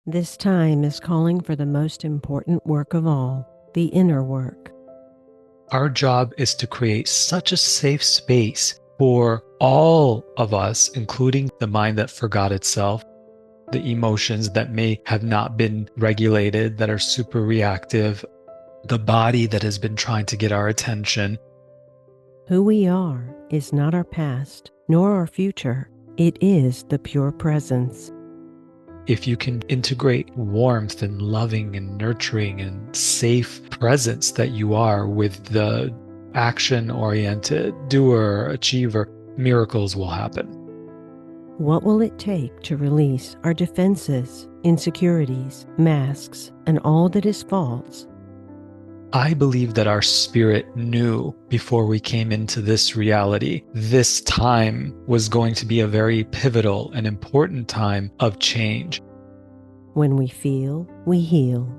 This time is calling for the most important work of all, the inner work. Our job is to create such a safe space for all of us, including the mind that forgot itself, the emotions that may have not been regulated, that are super reactive, the body that has been trying to get our attention. Who we are is not our past, nor our future. It is the pure presence. If you can integrate warmth and loving and nurturing and safe presence that you are with the action-oriented doer, achiever, miracles will happen. What will it take to release our defenses, insecurities, masks, and all that is false? I believe that our spirit knew before we came into this reality, this time was going to be a very pivotal and important time of change. When we feel, we heal.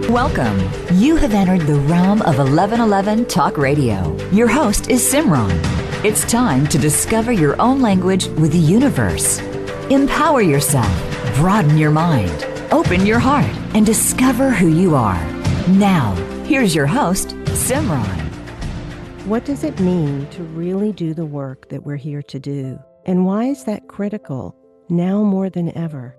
Welcome. You have entered the realm of 1111 Talk Radio. Your host is Simran. It's time to discover your own language with the universe. Empower yourself, broaden your mind, open your heart, and discover who you are. Now, here's your host, Simran. What does it mean to really do the work that we're here to do? And why is that critical, now more than ever?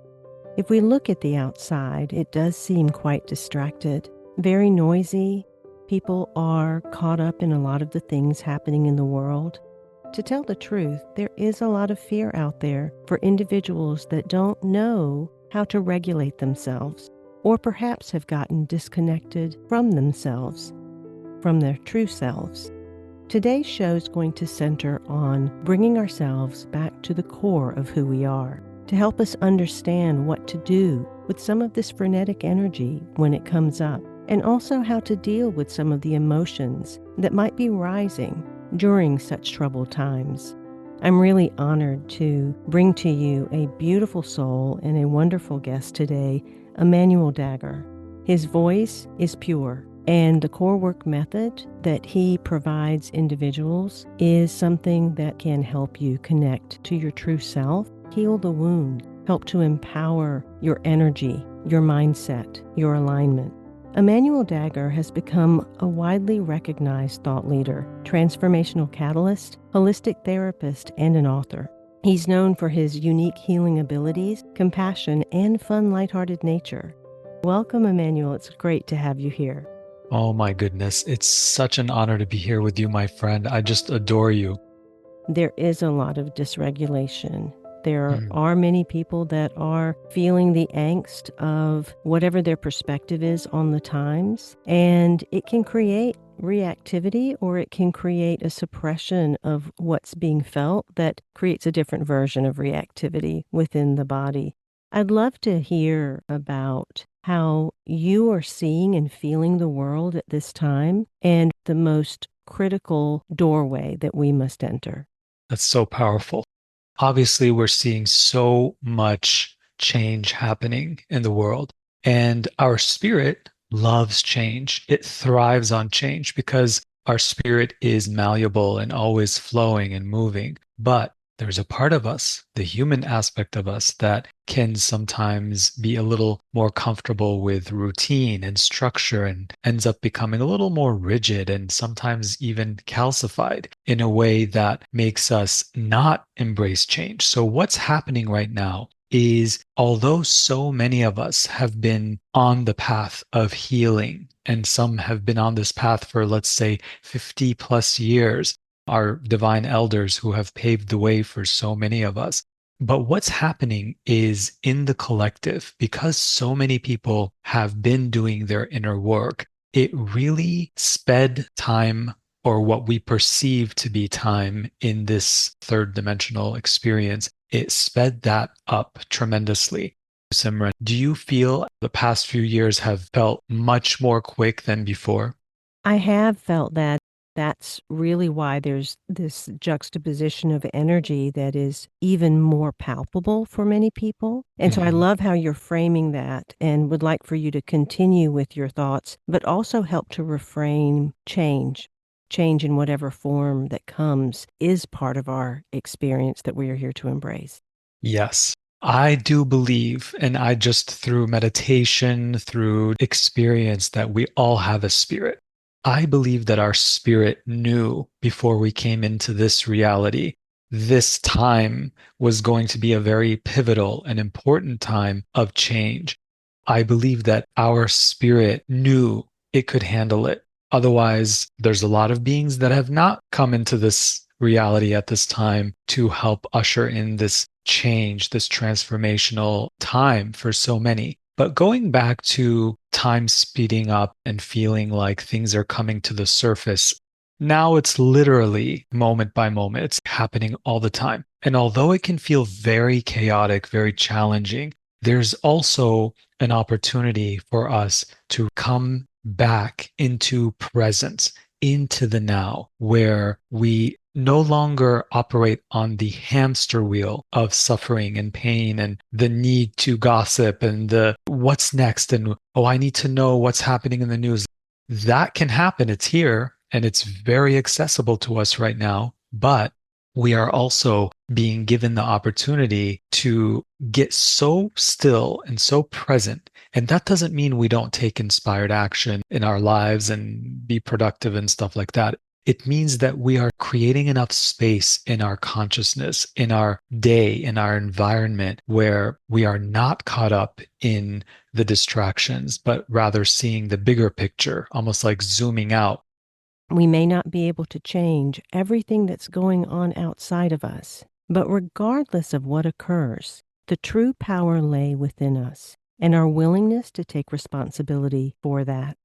If we look at the outside, it does seem quite distracted, very noisy. People are caught up in a lot of the things happening in the world. To tell the truth, there is a lot of fear out there for individuals that don't know how to regulate themselves, or perhaps have gotten disconnected from themselves, from their true selves. Today's show is going to center on bringing ourselves back to the core of who we are, to help us understand what to do with some of this frenetic energy when it comes up, and also how to deal with some of the emotions that might be rising during such troubled times. I'm really honored to bring to you a beautiful soul and a wonderful guest today, Emmanuel Dagher. His voice is pure, and the core work method that he provides individuals is something that can help you connect to your true self, heal the wound, help to empower your energy, your mindset, your alignment. Emmanuel Dagher has become a widely recognized thought leader, transformational catalyst, holistic therapist, and an author. He's known for his unique healing abilities, compassion, and fun, lighthearted nature. Welcome, Emmanuel. It's great to have you here. Oh my goodness, it's such an honor to be here with you, my friend. I just adore you. There is a lot of dysregulation. There are many people that are feeling the angst of whatever their perspective is on the times, and it can create reactivity, or it can create a suppression of what's being felt that creates a different version of reactivity within the body. I'd love to hear about how you are seeing and feeling the world at this time and the most critical doorway that we must enter. That's so powerful. Obviously, we're seeing so much change happening in the world, and our spirit loves change. It thrives on change because our spirit is malleable and always flowing and moving. But there's a part of us, the human aspect of us, that can sometimes be a little more comfortable with routine and structure and ends up becoming a little more rigid and sometimes even calcified in a way that makes us not embrace change. So what's happening right now is, although so many of us have been on the path of healing, and some have been on this path for, let's say, 50 plus years, our divine elders who have paved the way for so many of us. But what's happening is, in the collective, because so many people have been doing their inner work, it really sped time, or what we perceive to be time in this third dimensional experience. It sped that up tremendously. Simran, do you feel the past few years have felt much more quick than before? I have felt that. That's really why there's this juxtaposition of energy that is even more palpable for many people. And so I love how you're framing that, and would like for you to continue with your thoughts, but also help to reframe change. Change in whatever form that comes is part of our experience that we are here to embrace. Yes. I do believe, and I just through meditation, through experience, that we all have a spirit. I believe that our spirit knew before we came into this reality, this time was going to be a very pivotal and important time of change. I believe that our spirit knew it could handle it. Otherwise, there's a lot of beings that have not come into this reality at this time to help usher in this change, this transformational time for so many. But going back to time speeding up and feeling like things are coming to the surface, now it's literally moment by moment. It's happening all the time. And although it can feel very chaotic, very challenging, there's also an opportunity for us to come back into presence, into the now, where we no longer operate on the hamster wheel of suffering and pain and the need to gossip and the what's next and, oh, I need to know what's happening in the news. That can happen. It's here and it's very accessible to us right now. But we are also being given the opportunity to get so still and so present. And that doesn't mean we don't take inspired action in our lives and be productive and stuff like that. It means that we are creating enough space in our consciousness, in our day, in our environment, where we are not caught up in the distractions, but rather seeing the bigger picture, almost like zooming out. We may not be able to change everything that's going on outside of us, but regardless of what occurs, the true power lay within us and our willingness to take responsibility for that.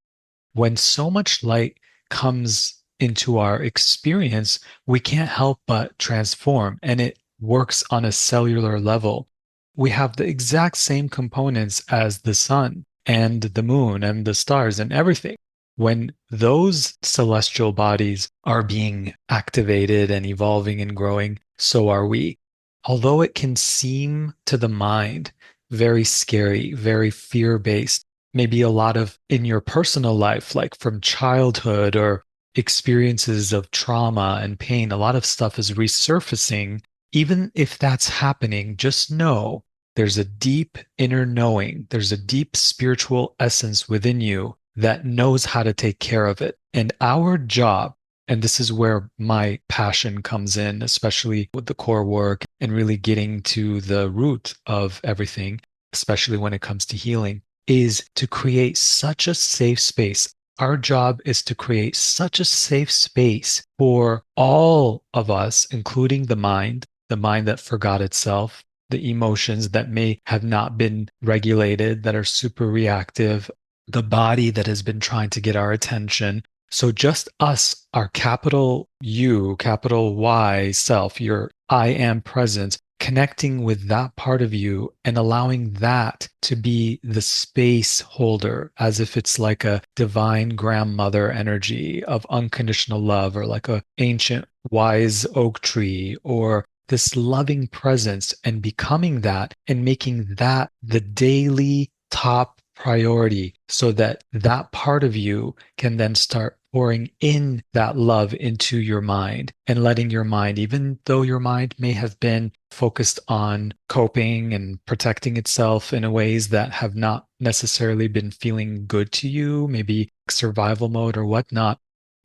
When so much light comes into our experience, we can't help but transform, and it works on a cellular level. We have the exact same components as the sun and the moon and the stars and everything. When those celestial bodies are being activated and evolving and growing, so are we. Although it can seem to the mind very scary, very fear-based, maybe a lot of in your personal life, like from childhood or experiences of trauma and pain, a lot of stuff is resurfacing. Even if that's happening, just know there's a deep inner knowing, there's a deep spiritual essence within you that knows how to take care of it. And our job, and this is where my passion comes in, especially with the core work and really getting to the root of everything, especially when it comes to healing, is to create such a safe space. Our job is to create such a safe space for all of us, including the mind that forgot itself, the emotions that may have not been regulated, that are super reactive, the body that has been trying to get our attention. So just us, our capital U, capital Y self, your I am presence, connecting with that part of you and allowing that to be the space holder, as if it's like a divine grandmother energy of unconditional love, or like a ancient wise oak tree, or this loving presence, and becoming that and making that the daily top priority, so that that part of you can then start pouring in that love into your mind and letting your mind, even though your mind may have been focused on coping and protecting itself in ways that have not necessarily been feeling good to you, maybe survival mode or whatnot,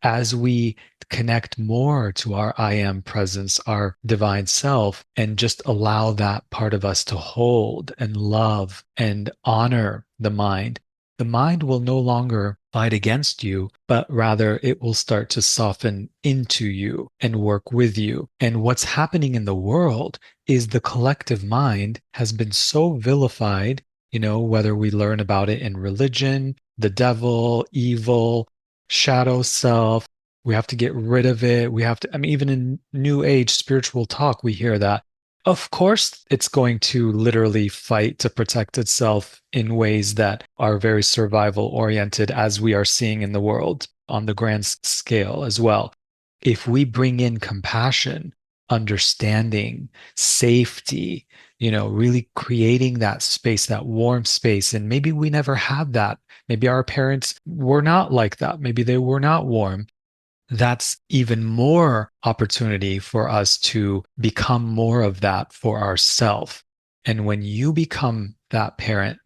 as we connect more to our I am presence, our divine self, and just allow that part of us to hold and love and honor the mind will no longer fight against you, but rather it will start to soften into you and work with you. And what's happening in the world is the collective mind has been so vilified, whether we learn about it in religion, the devil, evil, shadow self. We have to get rid of it. We have to, even in New Age spiritual talk, we hear that. Of course, it's going to literally fight to protect itself in ways that are very survival oriented, as we are seeing in the world on the grand scale as well. If we bring in compassion, understanding, safety, really creating that space, that warm space, and maybe we never had that. Maybe our parents were not like that. Maybe they were not warm. That's even more opportunity for us to become more of that for ourselves. And when you become that parent,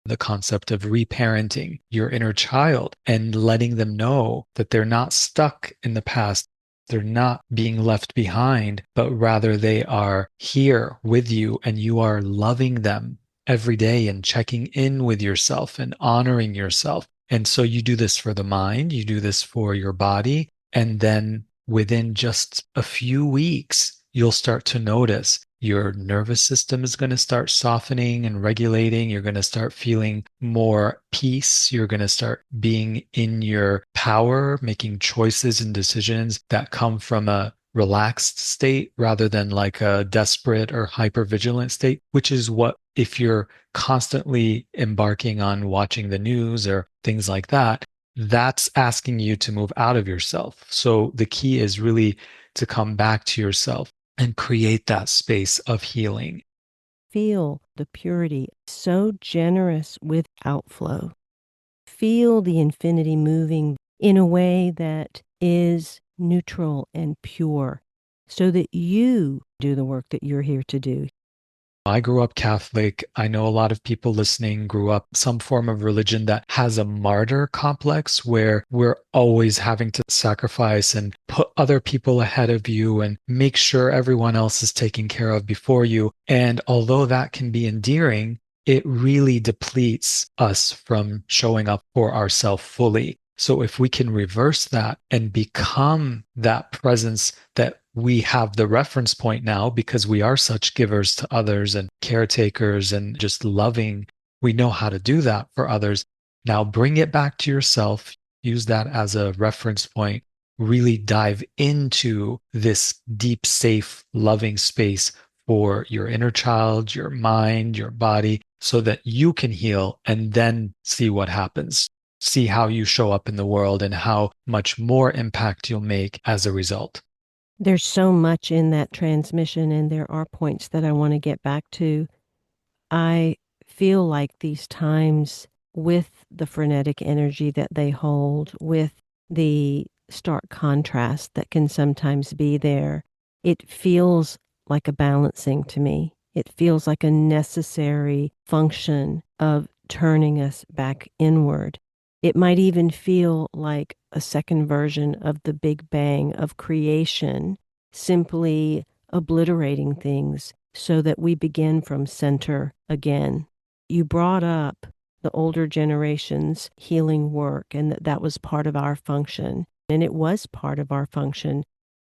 the concept of reparenting your inner child and letting them know that they're not stuck in the past, they're not being left behind, but rather they are here with you and you are loving them every day and checking in with yourself and honoring yourself. And so you do this for the mind, you do this for your body, and then within just a few weeks, you'll start to notice your nervous system is going to start softening and regulating. You're going to start feeling more peace. You're going to start being in your power, making choices and decisions that come from a relaxed state rather than like a desperate or hypervigilant state, which is what, if you're constantly embarking on watching the news or things like that, that's asking you to move out of yourself. So the key is really to come back to yourself and create that space of healing. Feel the purity, so generous with outflow. Feel the infinity moving in a way that is neutral and pure so that you do the work that you're here to do. I grew up Catholic. I know a lot of people listening grew up some form of religion that has a martyr complex where we're always having to sacrifice and put other people ahead of you and make sure everyone else is taken care of before you. And although that can be endearing, it really depletes us from showing up for ourselves fully. So if we can reverse that and become that presence that we have the reference point now because we are such givers to others and caretakers and just loving, we know how to do that for others. Now bring it back to yourself, use that as a reference point, really dive into this deep, safe, loving space for your inner child, your mind, your body, so that you can heal and then see what happens. See how you show up in the world and how much more impact you'll make as a result. There's so much in that transmission, and there are points that I want to get back to. I feel like these times, with the frenetic energy that they hold, with the stark contrast that can sometimes be there, it feels like a balancing to me. It feels like a necessary function of turning us back inward. It might even feel like a second version of the Big Bang of creation, simply obliterating things so that we begin from center again. You brought up the older generation's healing work and that was part of our function. And it was part of our function.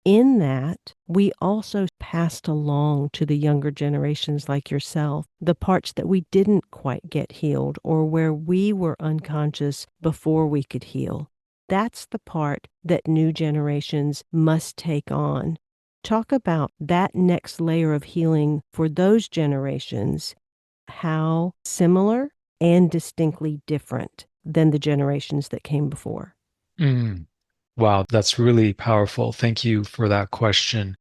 In that, we also passed along to the younger generations like yourself the parts that we didn't quite get healed or where we were unconscious before we could heal. That's the part that new generations must take on. Talk about that next layer of healing for those generations, how similar and distinctly different than the generations that came before. Wow, that's really powerful. Thank you for that question.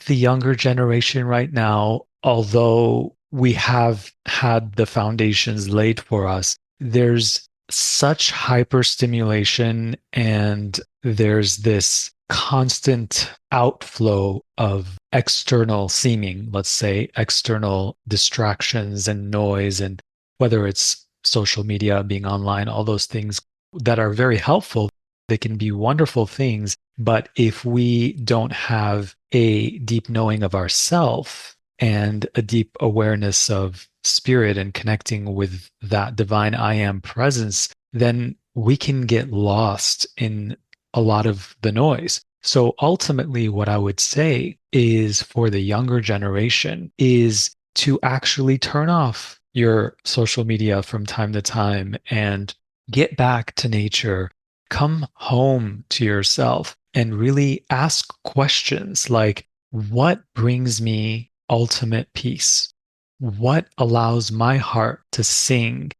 The younger generation right now, although we have had the foundations laid for us, there's such hyperstimulation and there's this constant outflow of external seeming, let's say, external distractions and noise, and whether it's social media, being online, all those things that are very helpful. They can be wonderful things, but if we don't have a deep knowing of ourself and a deep awareness of spirit and connecting with that divine I am presence, then we can get lost in a lot of the noise. So ultimately, what I would say is for the younger generation is to actually turn off your social media from time to time and get back to nature. Come home to yourself and really ask questions like, what brings me ultimate peace? What allows my heart to sing?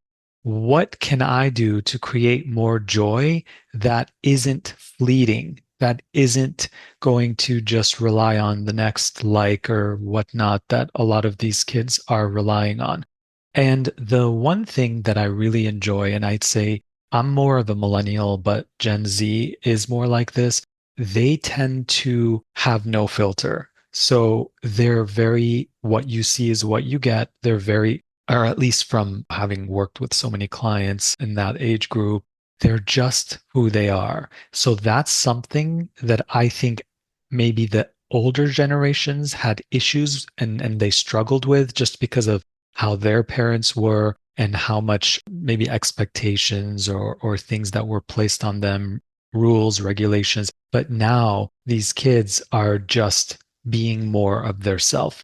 What can I do to create more joy that isn't fleeting, that isn't going to just rely on the next like or whatnot that a lot of these kids are relying on? And the one thing that I really enjoy, and I'd say I'm more of a millennial, but Gen Z is more like this. They tend to have no filter. So they're very, what you see is what you get. They're very, or at least from having worked with so many clients in that age group, they're just who they are. So that's something that I think maybe the older generations had issues and they struggled with just because of how their parents were and how much maybe expectations or things that were placed on them, rules, regulations. But now these kids are just being more of their self.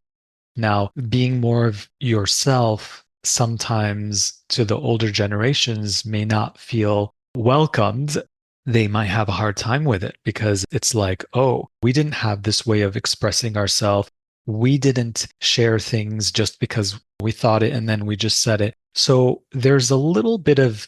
Now, being more of yourself sometimes to the older generations may not feel welcomed. They might have a hard time with it because it's like, oh, we didn't have this way of expressing ourselves. We didn't share things just because we thought it and then we just said it. So there's a little bit of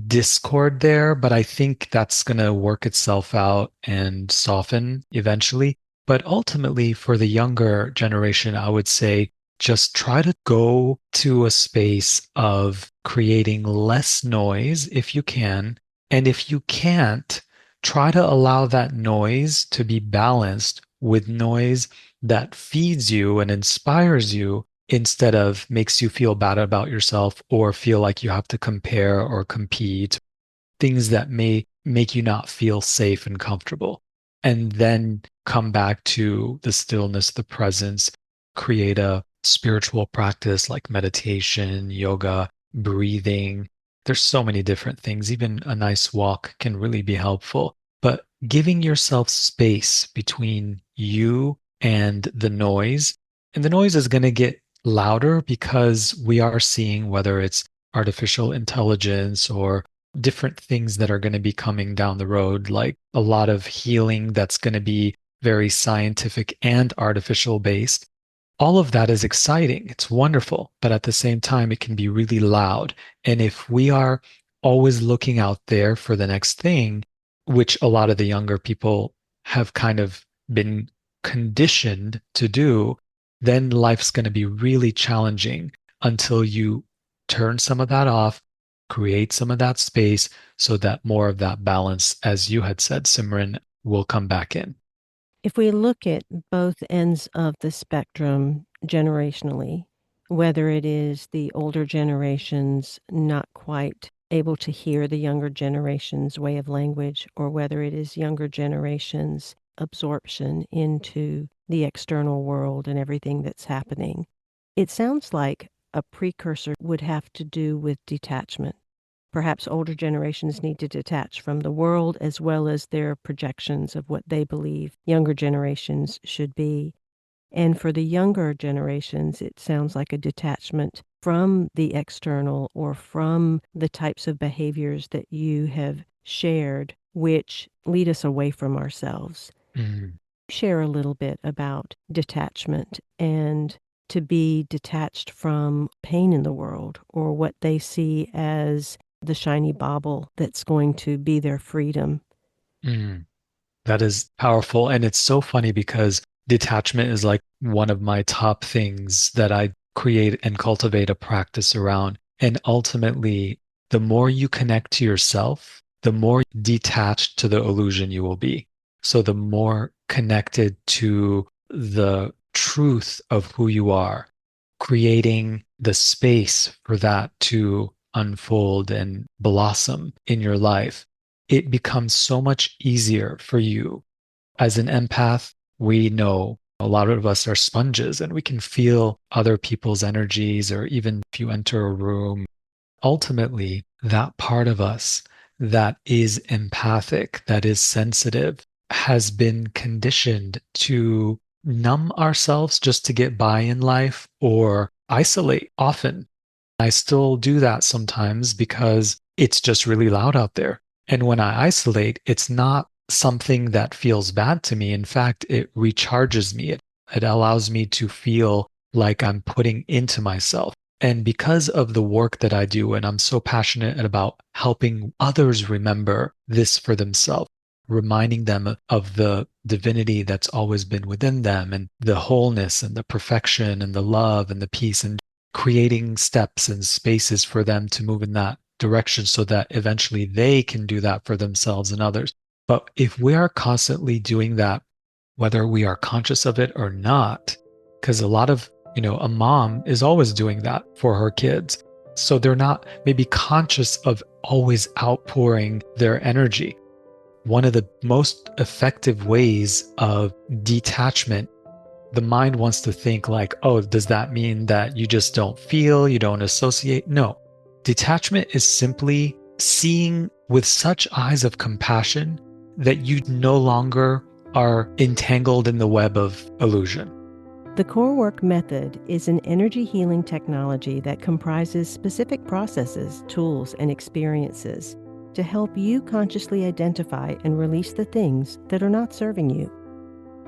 discord there, but I think that's going to work itself out and soften eventually. But ultimately, for the younger generation, I would say just try to go to a space of creating less noise if you can. And if you can't, try to allow that noise to be balanced with noise that feeds you and inspires you instead of makes you feel bad about yourself or feel like you have to compare or compete, things that may make you not feel safe and comfortable. And then come back to the stillness, the presence, create a spiritual practice like meditation, yoga, breathing. There's so many different things. Even a nice walk can really be helpful. But giving yourself space between you and the noise, and the noise is going to get louder because we are seeing whether it's artificial intelligence or different things that are going to be coming down the road, like a lot of healing that's going to be very scientific and artificial based. All of that is exciting. It's wonderful. But at the same time, it can be really loud. And if we are always looking out there for the next thing, which a lot of the younger people have kind of been conditioned to do, then life's going to be really challenging until you turn some of that off, create some of that space so that more of that balance, as you had said, Simran, will come back in. If we look at both ends of the spectrum generationally, whether it is the older generations not quite able to hear the younger generation's way of language, or whether it is younger generations' absorption into the external world and everything that's happening, it sounds like a precursor would have to do with detachment. Perhaps older generations need to detach from the world as well as their projections of what they believe younger generations should be. And for the younger generations, it sounds like a detachment from the external or from the types of behaviors that you have shared, which lead us away from ourselves. Mm. Share a little bit about detachment and to be detached from pain in the world or what they see as the shiny bauble that's going to be their freedom. Mm. That is powerful. And it's so funny because detachment is like one of my top things that I create and cultivate a practice around. And ultimately, the more you connect to yourself, the more detached to the illusion you will be. So the more connected to the truth of who you are, creating the space for that to unfold and blossom in your life, it becomes so much easier for you. As an empath, we know a lot of us are sponges and we can feel other people's energies, or even if you enter a room, ultimately, that part of us that is empathic, that is sensitive, has been conditioned to numb ourselves just to get by in life or isolate often. I still do that sometimes because it's just really loud out there. And when I isolate, it's not something that feels bad to me. In fact, it recharges me. It allows me to feel like I'm putting into myself. And because of the work that I do, and I'm so passionate about helping others remember this for themselves, reminding them of the divinity that's always been within them and the wholeness and the perfection and the love and the peace, and creating steps and spaces for them to move in that direction so that eventually they can do that for themselves and others. But if we are constantly doing that whether we are conscious of it or not. Because a lot of, a mom is always doing that for her kids. So they're not maybe conscious of always outpouring their energy. One of the most effective ways of detachment, the mind wants to think like, oh, does that mean that you just don't feel, you don't associate? No. Detachment is simply seeing with such eyes of compassion that you no longer are entangled in the web of illusion. The core work method is an energy healing technology that comprises specific processes, tools, and experiences to help you consciously identify and release the things that are not serving you.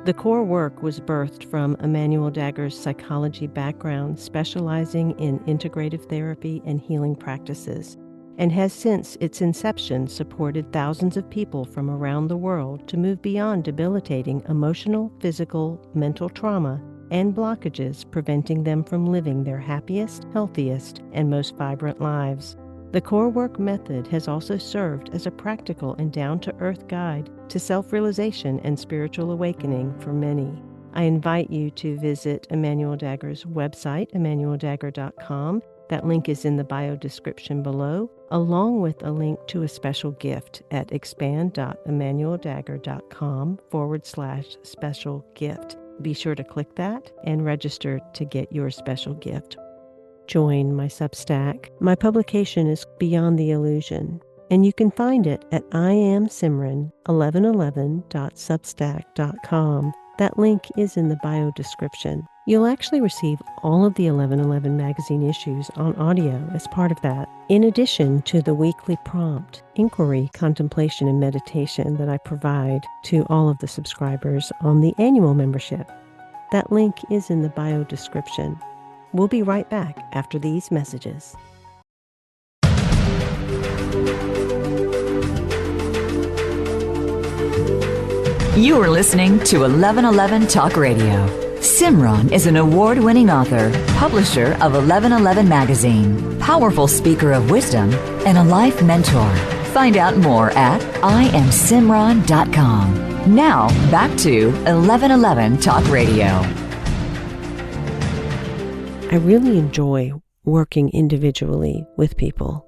The core work was birthed from Emmanuel Dagher's psychology background, specializing in integrative therapy and healing practices, and has since its inception supported thousands of people from around the world to move beyond debilitating emotional, physical, mental trauma and blockages, preventing them from living their happiest, healthiest, and most vibrant lives. The core work method has also served as a practical and down-to-earth guide to self-realization and spiritual awakening for many. I invite you to visit Emmanuel Dagher's website, emmanueldagher.com. That link is in the bio description below, along with a link to a special gift at expand.emmanueldagher.com/special gift. Be sure to click that and register to get your special gift. Join my Substack. My publication is Beyond the Illusion, and you can find it at iamsimran1111.substack.com. That link is in the bio description. You'll actually receive all of the 1111 magazine issues on audio as part of that, in addition to the weekly prompt, inquiry, contemplation, and meditation that I provide to all of the subscribers on the annual membership. That link is in the bio description. We'll be right back after these messages. You are listening to 1111 Talk Radio. Simran is an award-winning author, publisher of 1111 Magazine, powerful speaker of wisdom, and a life mentor. Find out more at iamsimran.com. Now, back to 1111 Talk Radio. I really enjoy working individually with people.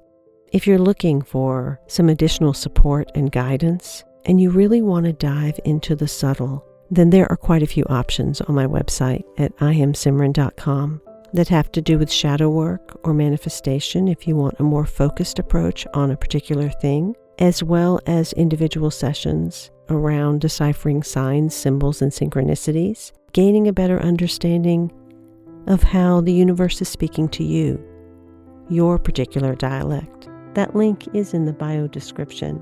If you're looking for some additional support and guidance, and you really want to dive into the subtle, then there are quite a few options on my website at iamsimran.com that have to do with shadow work or manifestation if you want a more focused approach on a particular thing, as well as individual sessions around deciphering signs, symbols, and synchronicities, gaining a better understanding of how the universe is speaking to you, your particular dialect. That link is in the bio description.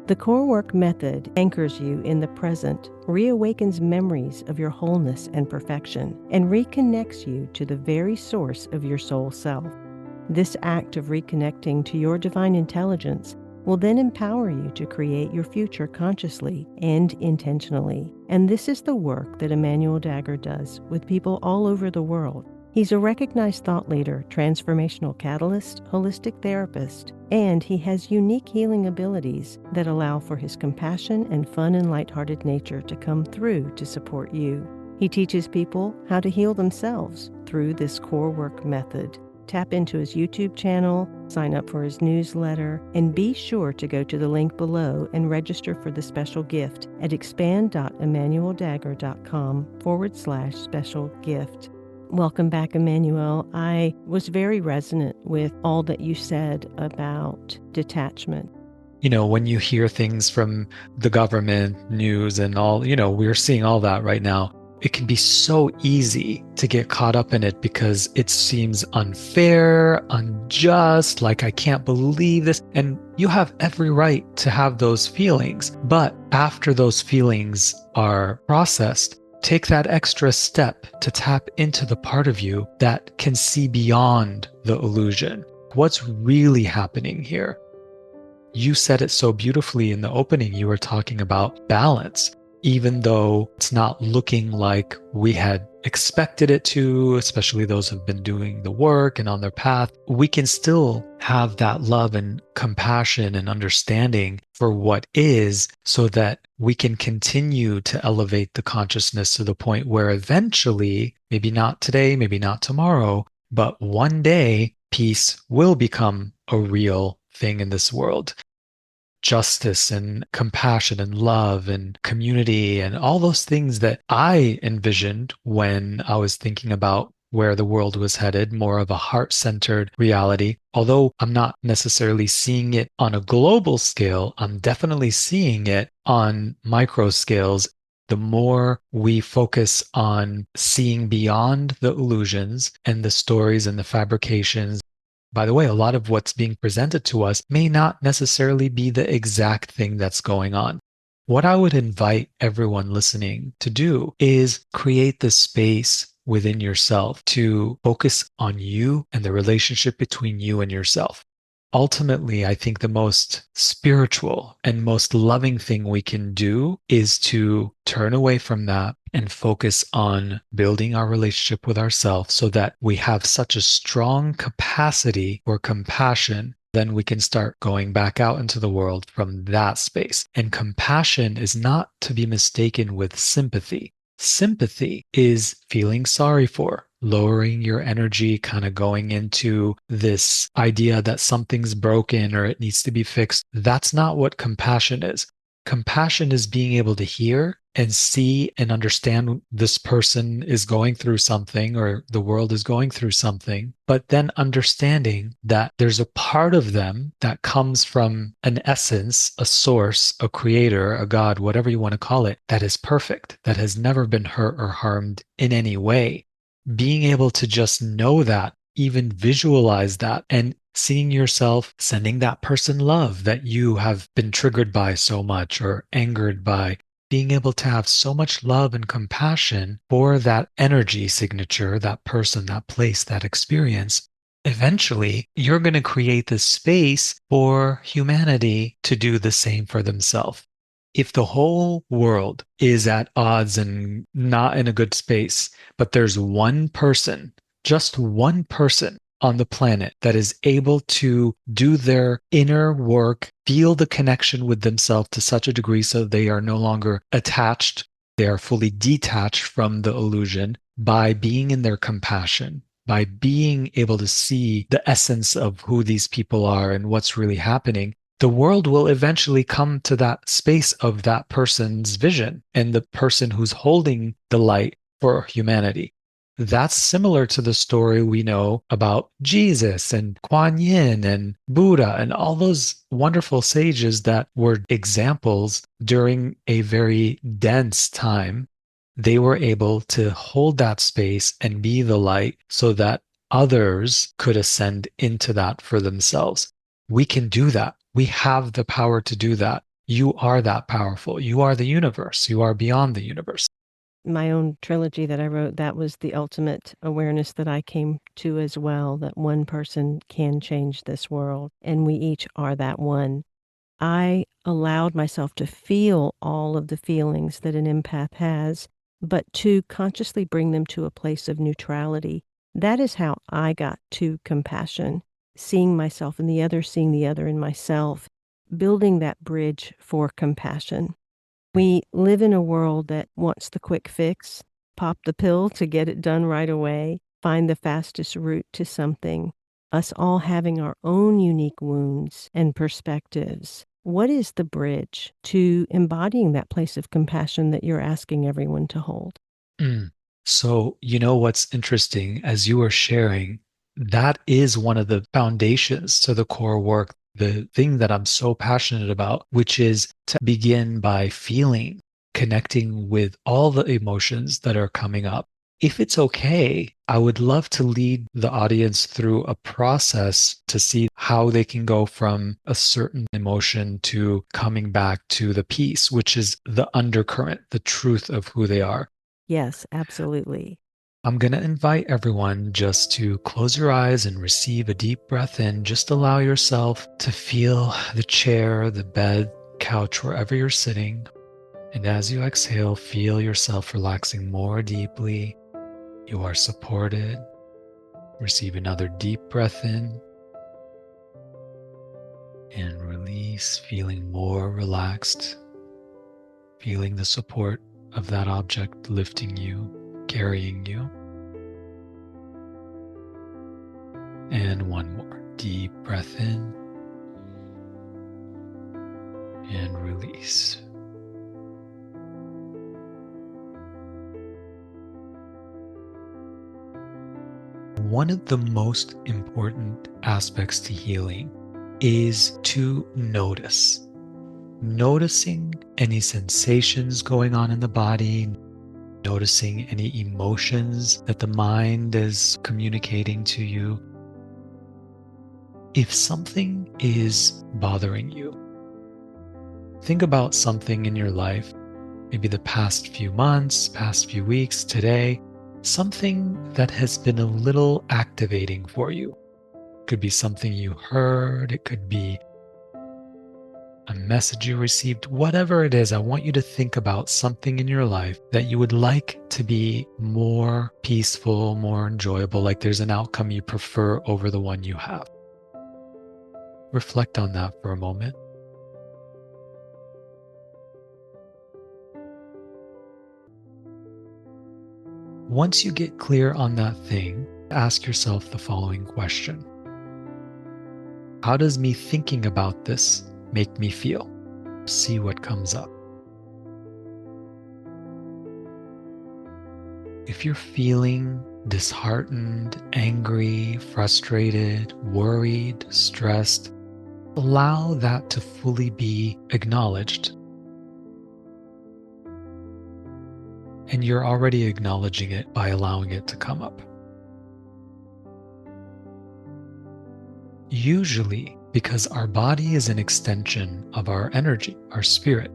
The core work method anchors you in the present, reawakens memories of your wholeness and perfection, and reconnects you to the very source of your soul self. This act of reconnecting to your divine intelligence will then empower you to create your future consciously and intentionally. And this is the work that Emmanuel Dagher does with people all over the world. He's a recognized thought leader, transformational catalyst, holistic therapist, and he has unique healing abilities that allow for his compassion and fun and lighthearted nature to come through to support you. He teaches people how to heal themselves through this core work method. Tap into his YouTube channel, sign up for his newsletter, and be sure to go to the link below and register for the special gift at expand.emmanueldagher.com/special gift. Welcome back, Emmanuel. I was very resonant with all that you said about detachment. When you hear things from the government, news, and all, we're seeing all that right now. It can be so easy to get caught up in it because it seems unfair, unjust, like I can't believe this. And you have every right to have those feelings. But after those feelings are processed, take that extra step to tap into the part of you that can see beyond the illusion. What's really happening here? You said it so beautifully in the opening. You were talking about balance. Even though it's not looking like we had expected it to, especially those who've been doing the work and on their path, we can still have that love and compassion and understanding for what is, so that we can continue to elevate the consciousness to the point where eventually, maybe not today, maybe not tomorrow, but one day, peace will become a real thing in this world. Justice and compassion and love and community and all those things that I envisioned when I was thinking about where the world was headed, more of a heart-centered reality. Although I'm not necessarily seeing it on a global scale, I'm definitely seeing it on micro scales. The more we focus on seeing beyond the illusions and the stories and the fabrications. By the way, a lot of what's being presented to us may not necessarily be the exact thing that's going on. What I would invite everyone listening to do is create the space within yourself to focus on you and the relationship between you and yourself. Ultimately, I think the most spiritual and most loving thing we can do is to turn away from that and focus on building our relationship with ourselves, so that we have such a strong capacity for compassion. Then we can start going back out into the world from that space. And compassion is not to be mistaken with sympathy. Sympathy is feeling sorry for, lowering your energy, kind of going into this idea that something's broken or it needs to be fixed. That's not what compassion is. Compassion is being able to hear and see and understand this person is going through something, or the world is going through something, but then understanding that there's a part of them that comes from an essence, a source, a creator, a God, whatever you want to call it, that is perfect, that has never been hurt or harmed in any way. Being able to just know that, even visualize that, and seeing yourself sending that person love that you have been triggered by so much or angered by, being able to have so much love and compassion for that energy signature, that person, that place, that experience. Eventually, you're going to create the space for humanity to do the same for themselves. If the whole world is at odds and not in a good space, but there's one person, just one person on the planet that is able to do their inner work, feel the connection with themselves to such a degree so they are no longer attached, they are fully detached from the illusion, by being in their compassion, by being able to see the essence of who these people are and what's really happening, the world will eventually come to that space of that person's vision and the person who's holding the light for humanity. That's similar to the story we know about Jesus and Kuan Yin and Buddha and all those wonderful sages that were examples during a very dense time. They were able to hold that space and be the light so that others could ascend into that for themselves. We can do that. We have the power to do that. You are that powerful. You are the universe. You are beyond the universe. My own trilogy that I wrote, that was the ultimate awareness that I came to as well, that one person can change this world, and we each are that one. I allowed myself to feel all of the feelings that an empath has, but to consciously bring them to a place of neutrality. That is how I got to compassion, seeing myself in the other, seeing the other in myself, building that bridge for compassion. We live in a world that wants the quick fix, pop the pill to get it done right away, find the fastest route to something, us all having our own unique wounds and perspectives. What is the bridge to embodying that place of compassion that you're asking everyone to hold? So, you know what's interesting, as you were sharing, that is one of the foundations to the core work, the thing that I'm so passionate about, which is to begin by feeling, connecting with all the emotions that are coming up. If it's okay, I would love to lead the audience through a process to see how they can go from a certain emotion to coming back to the peace, which is the undercurrent, the truth of who they are. Yes, absolutely. I'm going to invite everyone just to close your eyes and receive a deep breath in. Just allow yourself to feel the chair, the bed, couch, wherever you're sitting. And as you exhale, feel yourself relaxing more deeply. You are supported. Receive another deep breath in. release, feeling more relaxed, feeling the support of that object lifting you, carrying you. And one more. Deep breath in and release. One of the most important aspects to healing is to notice. Noticing any sensations going on in the body, noticing any emotions that the mind is communicating to you. If something is bothering you, think about something in your life, maybe the past few months, past few weeks, today, something that has been a little activating for you. It could be something you heard, it could be a message you received, whatever it is. I want you to think about something in your life that you would like to be more peaceful, more enjoyable, like there's an outcome you prefer over the one you have. Reflect on that for a moment. Once you get clear on that thing, ask yourself the following question. How does me thinking about this make me feel? See what comes up. If you're feeling disheartened, angry, frustrated, worried, stressed, allow that to fully be acknowledged. And you're already acknowledging it by allowing it to come up. Usually, because our body is an extension of our energy, our spirit,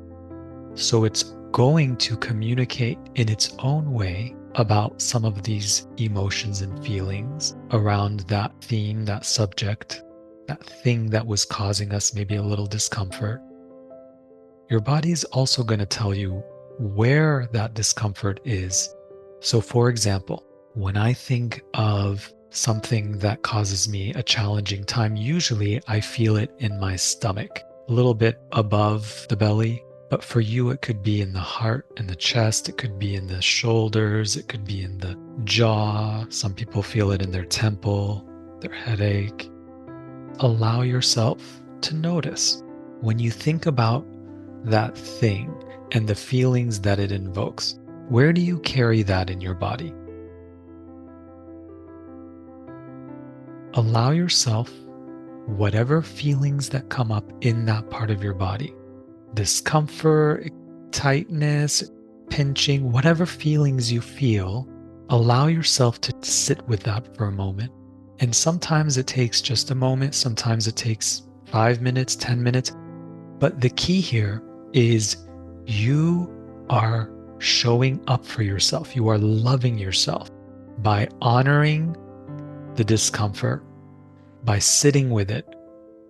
so it's going to communicate in its own way about some of these emotions and feelings around that theme, that subject, that thing that was causing us maybe a little discomfort. Your body's also going to tell you where that discomfort is. So for example, when I think of something that causes me a challenging time, usually I feel it in my stomach, a little bit above the belly. But for you, it could be in the heart and the chest. It could be in the shoulders. It could be in the jaw. Some people feel it in their temple, their headache. Allow yourself to notice when you think about that thing and the feelings that it invokes. Where do you carry that in your body? Allow yourself, whatever feelings that come up in that part of your body, discomfort, tightness, pinching, whatever feelings you feel, allow yourself to sit with that for a moment. And sometimes it takes just a moment, sometimes it takes 5 minutes, 10 minutes. But the key here is you are showing up for yourself. You are loving yourself by honoring the discomfort, by sitting with it.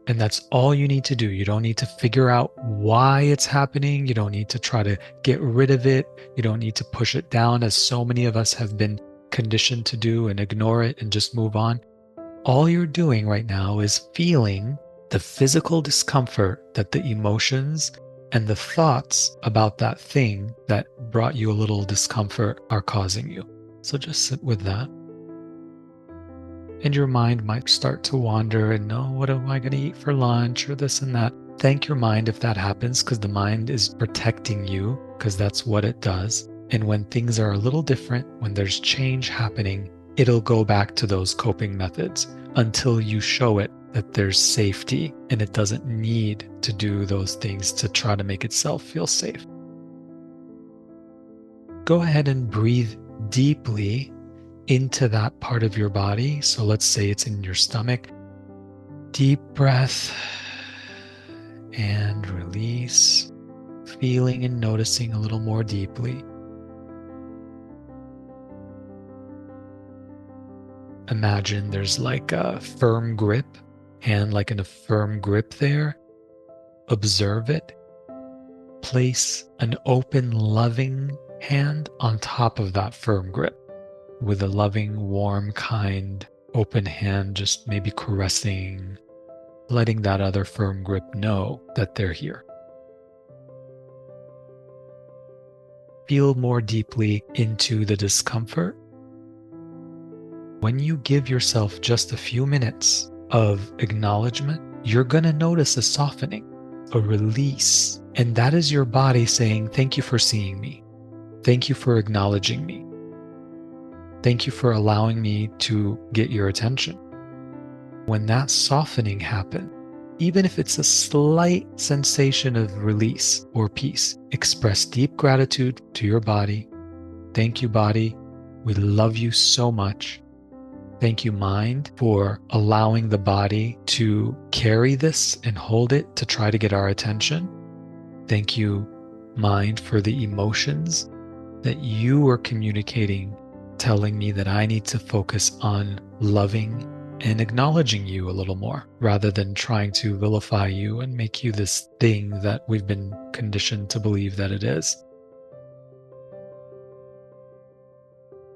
And that's all you need to do. You don't need to figure out why it's happening. You don't need to try to get rid of it. You don't need to push it down, as so many of us have been conditioned to do, and ignore it and just move on. All you're doing right now is feeling the physical discomfort that the emotions and the thoughts about that thing that brought you a little discomfort are causing you. So just sit with that. And your mind might start to wander and know, what am I going to eat for lunch, or this and that. Thank your mind if that happens, because the mind is protecting you, because that's what it does. And when things are a little different, when there's change happening, it'll go back to those coping methods until you show it that there's safety and it doesn't need to do those things to try to make itself feel safe. Go ahead and breathe deeply into that part of your body. So let's say it's in your stomach. Deep breath and release, feeling and noticing a little more deeply. Imagine there's like a firm grip, hand like in a firm grip there. Observe it. Place an open, loving hand on top of that firm grip, with a loving, warm, kind, open hand just maybe caressing, letting that other firm grip know that they're here. Feel more deeply into the discomfort. When you give yourself just a few minutes of acknowledgement, you're going to notice a softening, a release. And that is your body saying, thank you for seeing me. Thank you for acknowledging me. Thank you for allowing me to get your attention. When that softening happens, even if it's a slight sensation of release or peace, express deep gratitude to your body. Thank you, body. We love you so much. Thank you, mind, for allowing the body to carry this and hold it to try to get our attention. Thank you, mind, for the emotions that you were communicating, telling me that I need to focus on loving and acknowledging you a little more, rather than trying to vilify you and make you this thing that we've been conditioned to believe that it is.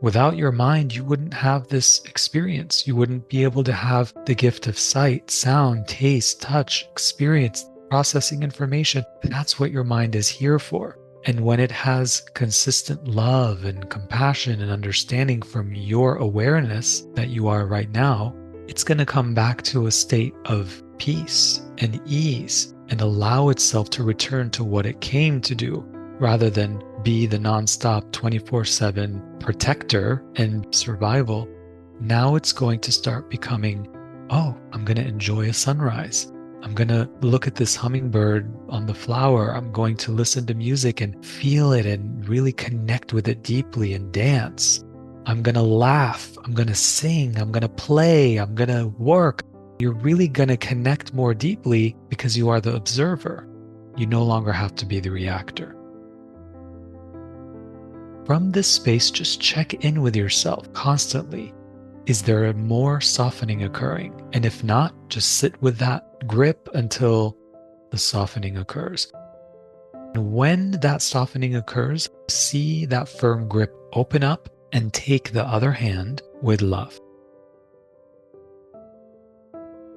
Without your mind, you wouldn't have this experience. You wouldn't be able to have the gift of sight, sound, taste, touch, experience, processing information. That's what your mind is here for. And when it has consistent love and compassion and understanding from your awareness that you are right now, it's going to come back to a state of peace and ease and allow itself to return to what it came to do, rather than be the nonstop 24/7 protector and survival. Now it's going to start becoming, oh, I'm going to enjoy a sunrise. I'm going to look at this hummingbird on the flower. I'm going to listen to music and feel it and really connect with it deeply and dance. I'm going to laugh. I'm going to sing. I'm going to play. I'm going to work. You're really going to connect more deeply because you are the observer. You no longer have to be the reactor. From this space, just check in with yourself constantly. Is there a more softening occurring? And if not, just sit with that grip until the softening occurs. And when that softening occurs, see that firm grip open up and take the other hand with love.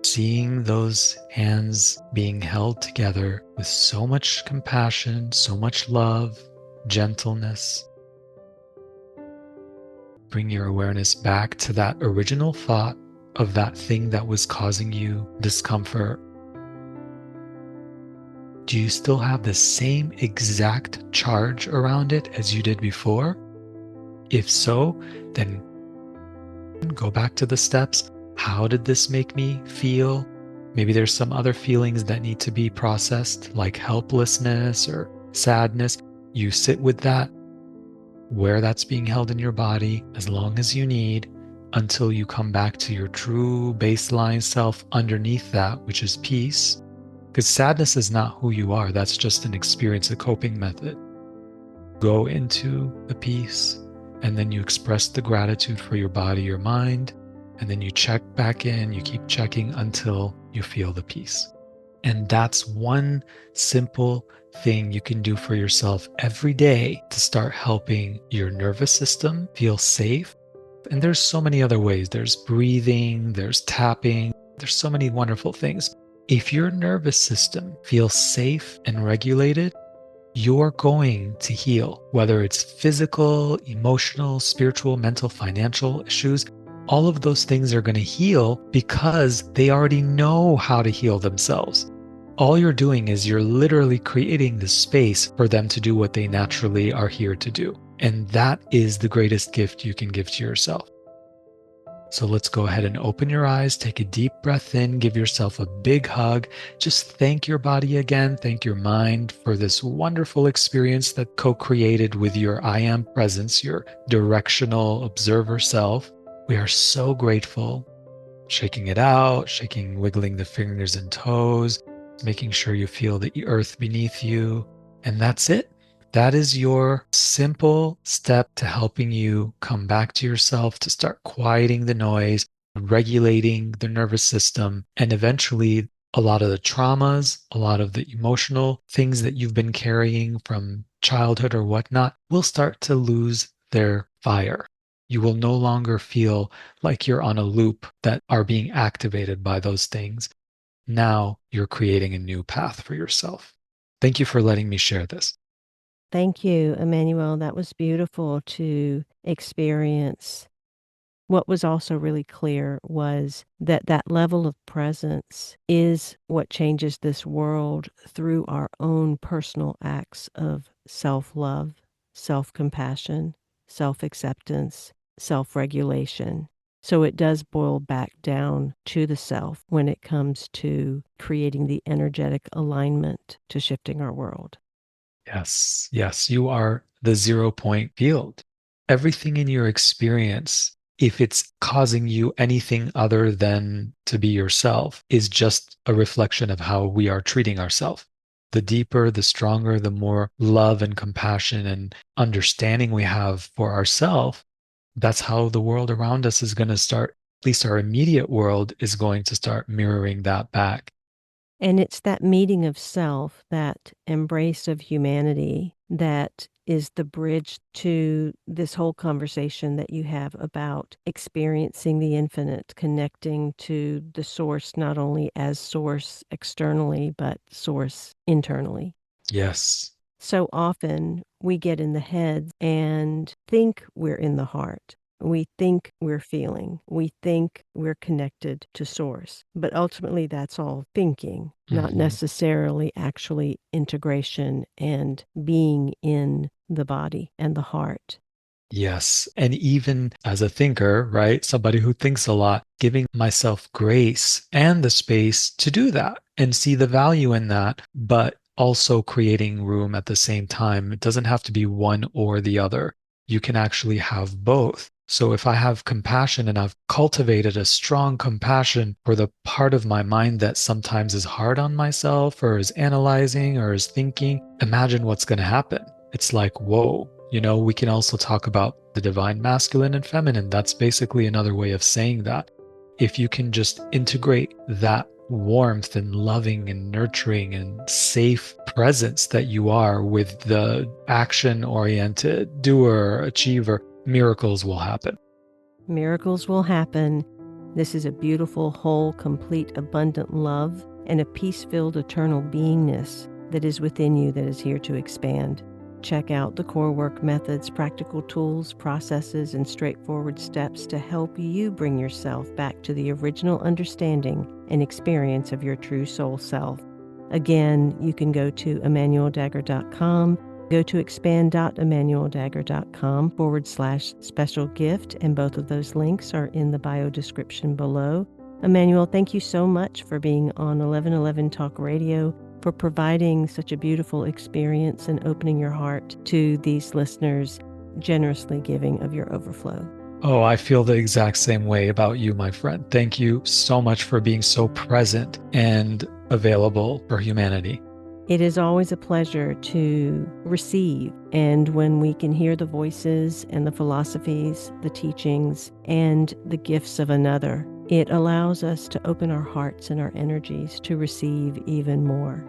Seeing those hands being held together with so much compassion, so much love, gentleness. Bring your awareness back to that original thought of that thing that was causing you discomfort. Do you still have the same exact charge around it as you did before? If so, then go back to the steps. How did this make me feel? Maybe there's some other feelings that need to be processed, like helplessness or sadness. You sit with that, where that's being held in your body, as long as you need, until you come back to your true baseline self underneath that, which is peace. Because sadness is not who you are. That's just an experience, a coping method. Go into the peace, and then you express the gratitude for your body, your mind, and then you check back in, you keep checking until you feel the peace. And that's one simple thing you can do for yourself every day to start helping your nervous system feel safe. And there's so many other ways. There's breathing, there's tapping, there's so many wonderful things. If your nervous system feels safe and regulated, you're going to heal, whether it's physical, emotional, spiritual, mental, financial issues. All of those things are going to heal because they already know how to heal themselves. All you're doing is you're literally creating the space for them to do what they naturally are here to do. And that is the greatest gift you can give to yourself. So let's go ahead and open your eyes, take a deep breath in, give yourself a big hug. Just thank your body again, thank your mind for this wonderful experience that co-created with your I am presence, your directional observer self. We are so grateful. Shaking it out, wiggling the fingers and toes, making sure you feel the earth beneath you. And that's it. That is your simple step to helping you come back to yourself, to start quieting the noise, regulating the nervous system, and eventually a lot of the traumas, a lot of the emotional things that you've been carrying from childhood or whatnot will start to lose their fire. You will no longer feel like you're on a loop that are being activated by those things. now you're creating a new path for yourself. Thank you for letting me share this. Thank you, Emmanuel. That was beautiful to experience. What was also really clear was that that level of presence is what changes this world through our own personal acts of self-love, self-compassion, self-acceptance, self-regulation. So it does boil back down to the self when it comes to creating the energetic alignment to shifting our world. Yes, yes, you are the 0 point field. Everything in your experience, if it's causing you anything other than to be yourself, is just a reflection of how we are treating ourselves. The deeper, the stronger, the more love and compassion and understanding we have for ourselves, that's how the world around us is going to start, at least our immediate world is going to start mirroring that back. And it's that meeting of self, that embrace of humanity, that is the bridge to this whole conversation that you have about experiencing the infinite, connecting to the source, not only as source externally, but source internally. Yes. So often we get in the head and think we're in the heart. We think we're feeling. We think we're connected to source. But ultimately, that's all thinking, not necessarily actually integration and being in the body and the heart. Yes. And even as a thinker, right? Somebody who thinks a lot, giving myself grace and the space to do that and see the value in that, but also creating room at the same time. It doesn't have to be one or the other. You can actually have both. So if I have compassion and I've cultivated a strong compassion for the part of my mind that sometimes is hard on myself or is analyzing or is thinking, imagine what's going to happen. It's like, whoa, we can also talk about the divine masculine and feminine. That's basically another way of saying that. If you can just integrate that warmth and loving and nurturing and safe presence that you are with the action-oriented doer, achiever, miracles will happen. Miracles will happen. This is a beautiful, whole, complete, abundant love and a peace-filled eternal beingness that is within you that is here to expand. Check out the core work methods, practical tools, processes, and straightforward steps to help you bring yourself back to the original understanding and experience of your true soul self. Again, you can go to emmanueldagher.com, go to expand.emmanueldagher.com/special gift, and both of those links are in the bio description below. Emmanuel, thank you so much for being on 1111 Talk Radio, for providing such a beautiful experience and opening your heart to these listeners, generously giving of your overflow. Oh, I feel the exact same way about you, my friend. Thank you so much for being so present and available for humanity. It is always a pleasure to receive, and when we can hear the voices and the philosophies, the teachings, and the gifts of another, it allows us to open our hearts and our energies to receive even more.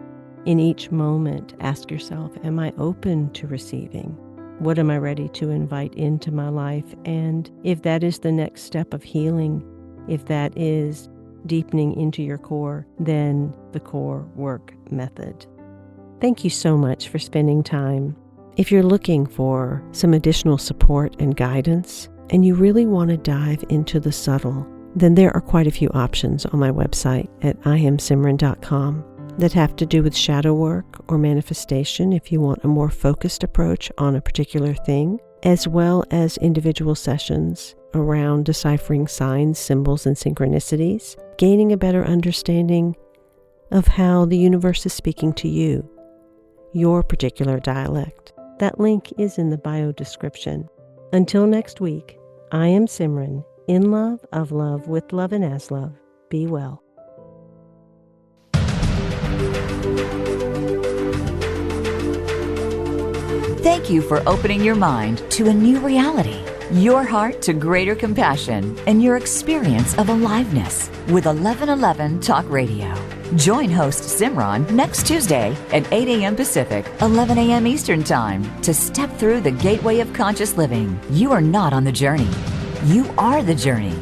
In each moment, ask yourself, am I open to receiving? What am I ready to invite into my life? And if that is the next step of healing, if that is deepening into your core, then the core work method. Thank you so much for spending time. If you're looking for some additional support and guidance, and you really want to dive into the subtle, then there are quite a few options on my website at iamsimran.com that have to do with shadow work or manifestation if you want a more focused approach on a particular thing, as well as individual sessions around deciphering signs, symbols, and synchronicities, gaining a better understanding of how the universe is speaking to you, your particular dialect. That link is in the bio description. Until next week, I am Simran, in love, of love, with love, and as love. Be well. Thank you for opening your mind to a new reality, your heart to greater compassion, and your experience of aliveness with 1111 Talk Radio. Join host Simran next Tuesday at 8 a.m. Pacific, 11 a.m. Eastern Time to step through the gateway of conscious living. You are not on the journey. You are the journey.